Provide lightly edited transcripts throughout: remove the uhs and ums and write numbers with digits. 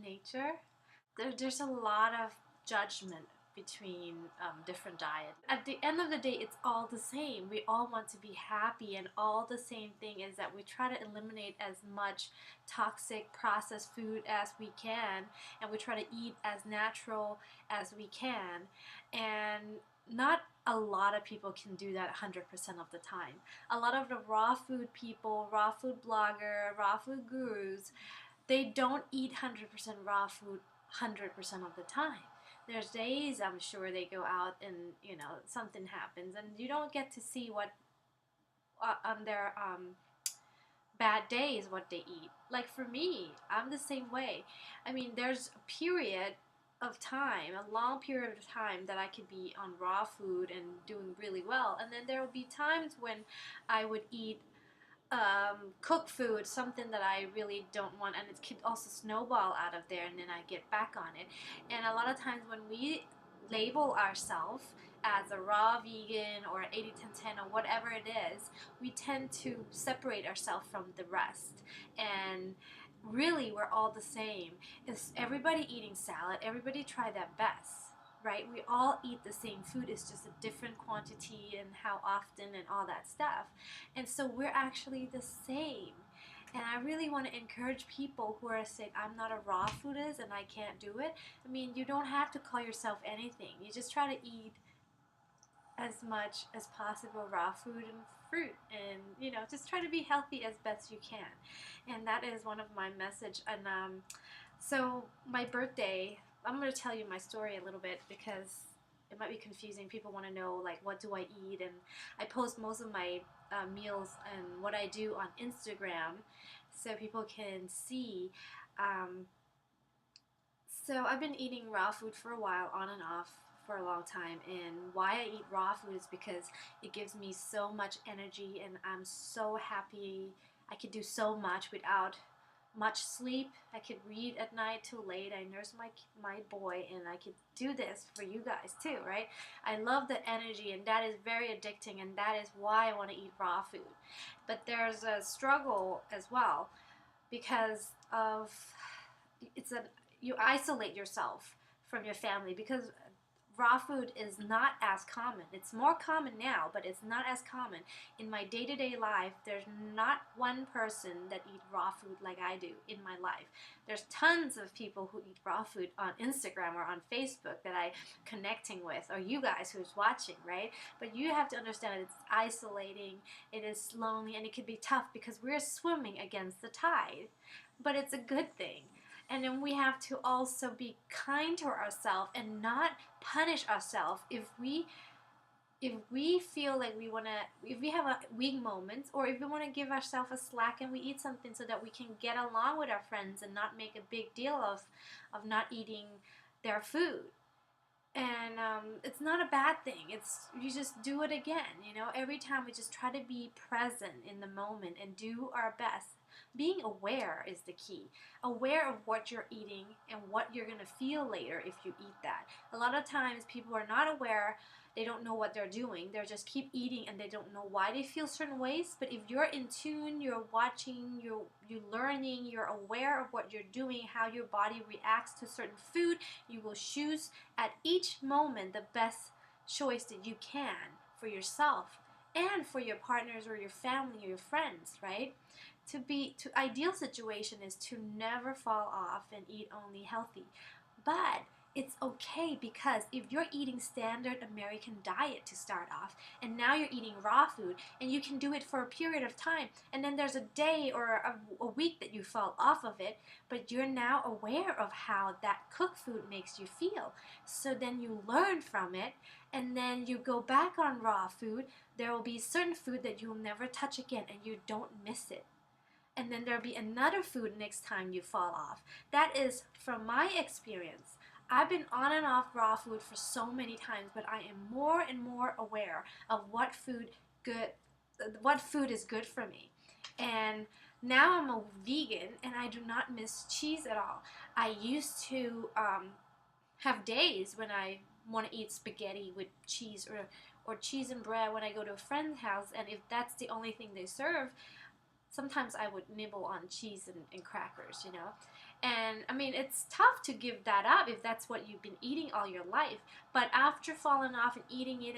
nature. There's a lot of judgment between different diets. At the end of the day, it's all the same. We all want to be happy, and all the same thing is that we try to eliminate as much toxic processed food as we can, and we try to eat as natural as we can. And not a lot of people can do that 100% of the time. A lot of the raw food people, raw food blogger, raw food gurus, they don't eat 100% raw food 100% of the time. There's days I'm sure they go out and something happens and you don't get to see what on their bad days what they eat. Like for me, I'm the same way. I mean, there's a period of time, a long period of time that I could be on raw food and doing really well, and then there would be times when I would eat cook food, something that I really don't want, and it could also snowball out of there, and then I get back on it. And a lot of times when we label ourselves as a raw vegan or 80-10-10 or whatever it is, we tend to separate ourselves from the rest. And really, we're all the same. Is everybody eating salad? Everybody try their best, right? We all eat the same food. It's just a different quantity and how often and all that stuff. And so we're actually the same. And I really want to encourage people who are saying, I'm not a raw foodist and I can't do it. I mean, you don't have to call yourself anything. You just try to eat as much as possible raw food and fruit, and just try to be healthy as best you can. And that is one of my message. And so my birthday, I'm going to tell you my story a little bit because it might be confusing. People want to know, like, what do I eat? And I post most of my meals and what I do on Instagram so people can see. So I've been eating raw food for a while, on and off, for a long time. And why I eat raw food is because it gives me so much energy, and I'm so happy. I could do so much without much sleep. I could read at night till late. I nurse my boy, and I could do this for you guys too, right? I love the energy, and that is very addicting, and that is why I want to eat raw food. But there's a struggle as well because of you isolate yourself from your family because raw food is not as common. It's more common now, but it's not as common. In my day-to-day life, there's not one person that eat raw food like I do in my life. There's tons of people who eat raw food on Instagram or on Facebook that I'm connecting with, or you guys who's watching, right? But you have to understand that it's isolating, it is lonely, and it can be tough because we're swimming against the tide. But it's a good thing. And then we have to also be kind to ourselves and not punish ourselves if we feel like if we have a weak moment, or if we want to give ourselves a slack and we eat something so that we can get along with our friends and not make a big deal of not eating their food. And it's not a bad thing. You just do it again. Every time we just try to be present in the moment and do our best. Being aware is the key. Aware of what you're eating and what you're going to feel later if you eat that. A lot of times people are not aware. They don't know what they're doing. They just keep eating and they don't know why they feel certain ways. But if you're in tune, you're watching, you're learning, you're aware of what you're doing, how your body reacts to certain food, you will choose at each moment the best choice that you can for yourself and for your partners or your family or your friends, right? Ideal situation is to never fall off and eat only healthy. But it's okay because if you're eating standard American diet to start off, and now you're eating raw food, and you can do it for a period of time, and then there's a day or a week that you fall off of it, but you're now aware of how that cooked food makes you feel. So then you learn from it, and then you go back on raw food. There will be certain food that you'll never touch again, and you don't miss it. And then there'll be another food next time you fall off. That is from my experience. I've been on and off raw food for so many times, but I am more and more aware of what food is good for me. And now I'm a vegan and I do not miss cheese at all. I used to have days when I want to eat spaghetti with cheese or cheese and bread when I go to a friend's house, and if that's the only thing they serve, sometimes I would nibble on cheese and crackers, you know. And I mean, it's tough to give that up if that's what you've been eating all your life. But after falling off and eating it,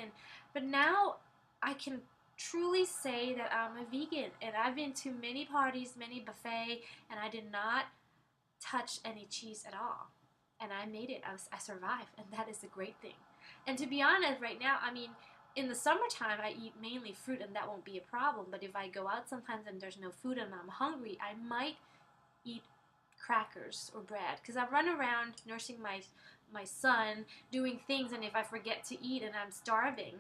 but now I can truly say that I'm a vegan, and I've been to many parties, many buffet, and I did not touch any cheese at all. And I made it. I survived, and that is a great thing. And to be honest, right now, I mean, in the summertime, I eat mainly fruit, and that won't be a problem. But if I go out sometimes and there's no food and I'm hungry, I might eat crackers or bread because I run around nursing my son, doing things, and if I forget to eat and I'm starving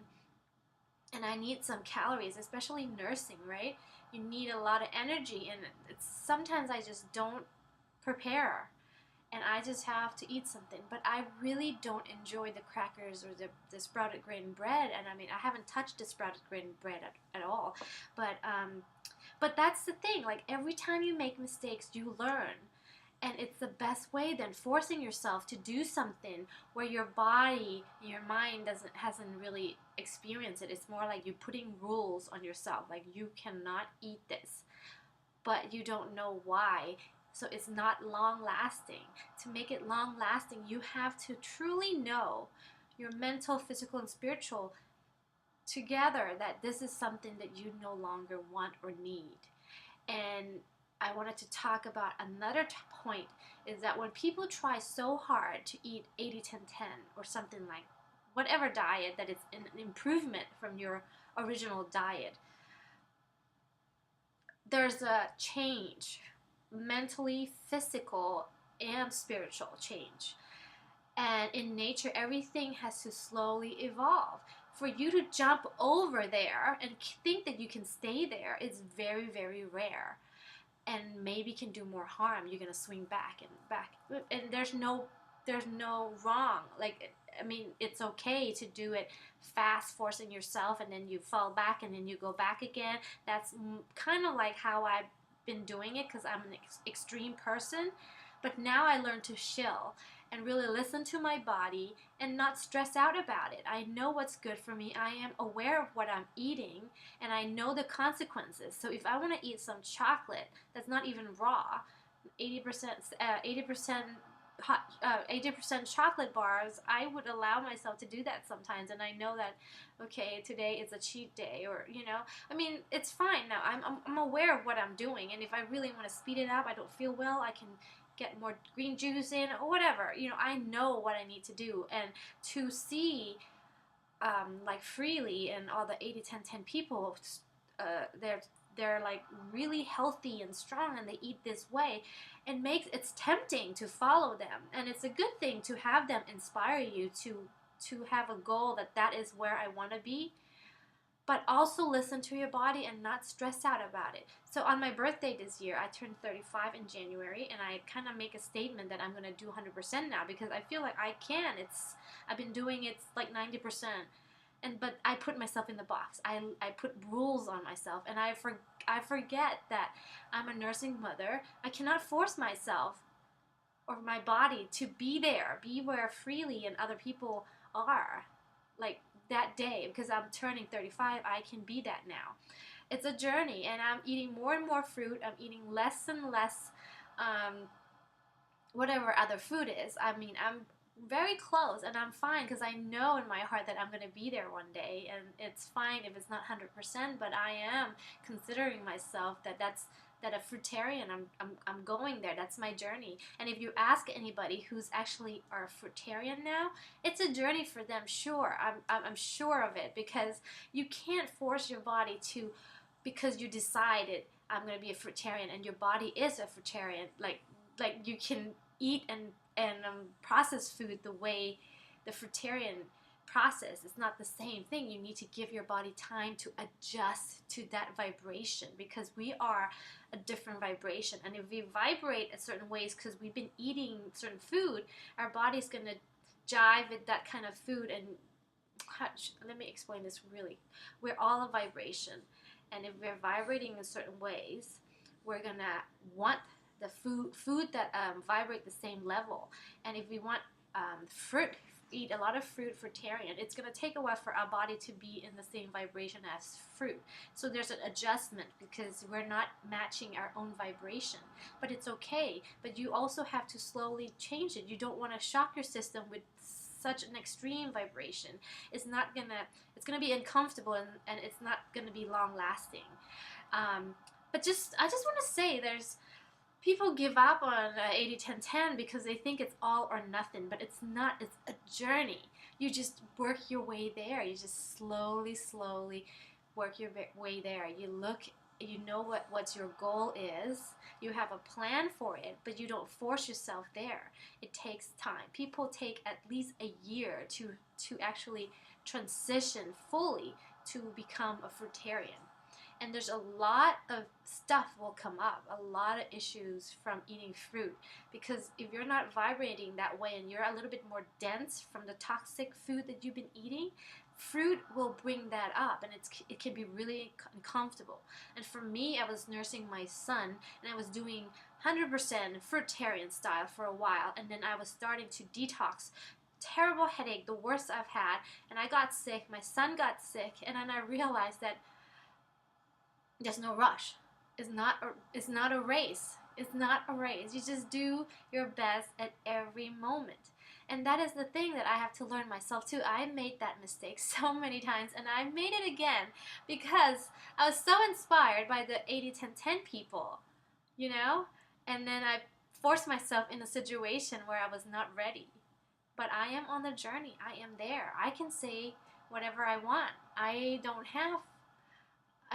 and I need some calories, especially nursing, right? You need a lot of energy, and it's sometimes I just don't prepare and I just have to eat something. But I really don't enjoy the crackers or the sprouted grain bread. And I mean, I haven't touched the sprouted grain bread at all. But that's the thing. Like every time you make mistakes, you learn. And it's the best way than forcing yourself to do something where your body, your mind hasn't really experienced it. It's more like you're putting rules on yourself. Like you cannot eat this, but you don't know why. So it's not long lasting. To make it long lasting, you have to truly know your mental, physical, and spiritual together that this is something that you no longer want or need. And I wanted to talk about another point is that when people try so hard to eat 80-10-10 or something like whatever diet that is an improvement from your original diet, there's a change, mentally, physical, and spiritual change. And in nature, everything has to slowly evolve. For you to jump over there and think that you can stay there is very, very rare. And maybe can do more harm. You're gonna swing back and back. And there's no wrong. Like, I mean, it's okay to do it fast, forcing yourself, and then you fall back, and then you go back again. That's kind of like how I've been doing it because I'm an extreme person. But now I learn to chill and really listen to my body and not stress out about it. I know what's good for me. I am aware of what I'm eating, and I know the consequences. So if I want to eat some chocolate that's not even raw, 80% hot, 80% chocolate bars, I would allow myself to do that sometimes. And I know that, okay, today is a cheat day, or I mean, it's fine now. I'm aware of what I'm doing, and if I really want to speed it up, I don't feel well, I can get more green juice in or whatever. I know what I need to do. And to see like Freely and all the 80-10-10 people, they're like really healthy and strong, and they eat this way. It's tempting to follow them, and it's a good thing to have them inspire you to have a goal that is where I want to be. But also listen to your body and not stress out about it. So on my birthday this year, I turned 35 in January, and I kind of make a statement that I'm going to do 100% now because I feel like I can. I've been doing it like 90%. But I put myself in the box. I put rules on myself, and I forget that I'm a nursing mother. I cannot force myself or my body to be where Freely and other people are. Like that day, because I'm turning 35, I can be that now. It's a journey, and I'm eating more and more fruit. I'm eating less and less whatever other food is. I mean, I'm very close, and I'm fine because I know in my heart that I'm going to be there one day, and it's fine if it's not 100%, but I am considering myself that a fruitarian. I'm going there. That's my journey. And if you ask anybody who's actually a fruitarian now, it's a journey for them. Sure, I'm sure of it, because you can't force your body to, because you decided I'm going to be a fruitarian, and your body is a fruitarian. Like you can eat and process food the way the fruitarian process. It's not the same thing. You need to give your body time to adjust to that vibration, because we are a different vibration. And if we vibrate a certain ways because we've been eating certain food, our body's going to jive with that kind of food. And let me explain this really. We're all a vibration, and if we're vibrating in certain ways, we're going to want the food that vibrate the same level. And if we want eat a lot of fruit, fruitarian, it's going to take a while for our body to be in the same vibration as fruit. So there's an adjustment because we're not matching our own vibration. But it's okay. But you also have to slowly change it. You don't want to shock your system with such an extreme vibration. It's gonna be uncomfortable, and it's not gonna be long lasting. But I just want to say, there's people give up on 80-10-10 because they think it's all or nothing, but it's not. It's a journey. You just work your way there. You just slowly work your way there. You know what your goal is. You have a plan for it, but you don't force yourself there. It takes time. People take at least a year to actually transition fully to become a fruitarian. And there's a lot of stuff will come up, a lot of issues from eating fruit, because if you're not vibrating that way and you're a little bit more dense from the toxic food that you've been eating, fruit will bring that up, and it can be really uncomfortable. And for me, I was nursing my son, and I was doing 100% fruitarian style for a while, and then I was starting to detox. Terrible headache, the worst I've had, and I got sick, my son got sick, and then I realized that there's no rush. It's not a race. It's not a race. You just do your best at every moment. And that is the thing that I have to learn myself too. I made that mistake so many times, and I made it again because I was so inspired by the 80-10-10 people, you know? And then I forced myself in a situation where I was not ready. But I am on the journey. I am there. I can say whatever I want. I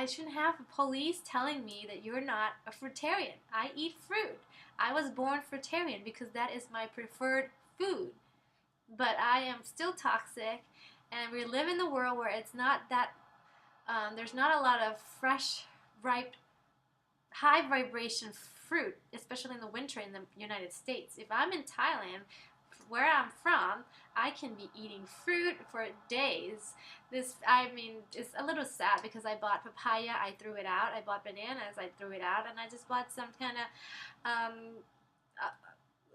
shouldn't have police telling me that you're not a fruitarian. I eat fruit. I was born fruitarian because that is my preferred food. But I am still toxic, and we live in the world where it's not that, there's not a lot of fresh, ripe, high vibration fruit, especially in the winter in the United States. If I'm in Thailand, where I'm from, I can be eating fruit for days. It's a little sad because I bought papaya, I threw it out. I bought bananas, I threw it out, and I just bought some kind of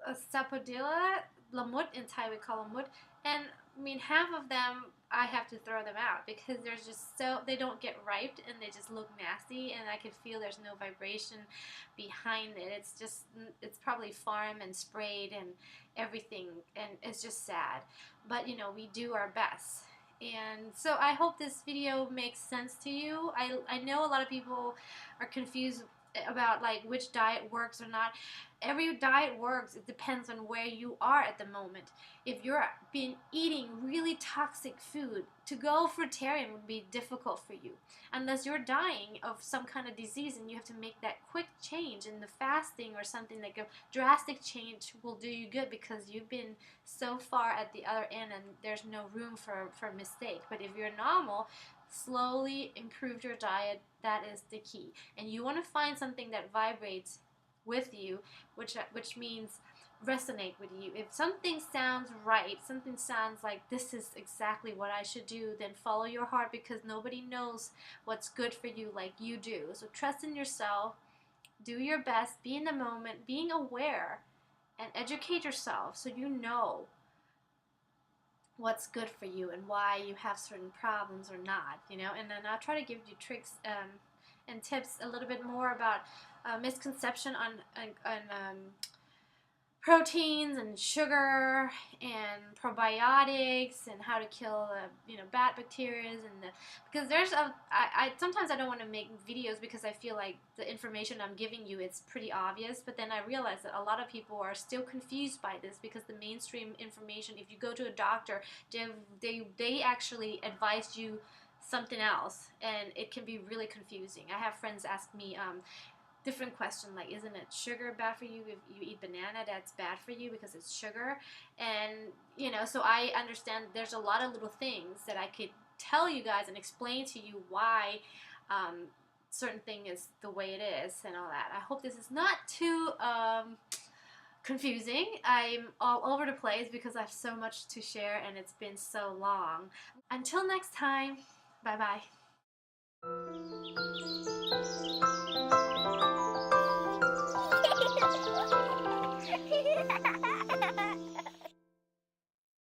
a sapodilla, lamut in Thai we call lamut, and half of them I have to throw them out because they don't get ripe and they just look nasty, and I can feel there's no vibration behind it. It's probably farm and sprayed and everything, and it's just sad. But we do our best. And so I hope this video makes sense to you. I know a lot of people are confused about which diet works or not. Every diet works. It depends on where you are at the moment. If you're been eating really toxic food, to go fruitarian would be difficult for you unless you're dying of some kind of disease and you have to make that quick change in the fasting or something. Like a drastic change will do you good because you've been so far at the other end and there's no room for mistake. But if you're normal, slowly improve your diet. That is the key. And you want to find something that vibrates with you, which means resonate with you. If something sounds right, something sounds like this is exactly what I should do, then follow your heart, because nobody knows what's good for you like you do. So trust in yourself, do your best, be in the moment, being aware, and educate yourself so you know what's good for you and why you have certain problems or not, and then I'll try to give you tricks and tips a little bit more about misconception on proteins and sugar and probiotics and how to kill bad bacteria, because sometimes I don't want to make videos because I feel like the information I'm giving you is pretty obvious, but then I realize that a lot of people are still confused by this because the mainstream information, if you go to a doctor, they actually advise you something else, and it can be really confusing. I have friends ask me different question, like, isn't it sugar bad for you? If you eat banana, that's bad for you because it's sugar. And so I understand there's a lot of little things that I could tell you guys and explain to you why certain thing is the way it is and all that. I hope this is not too confusing. I'm all over the place because I have so much to share and it's been so long. Until next time, bye bye.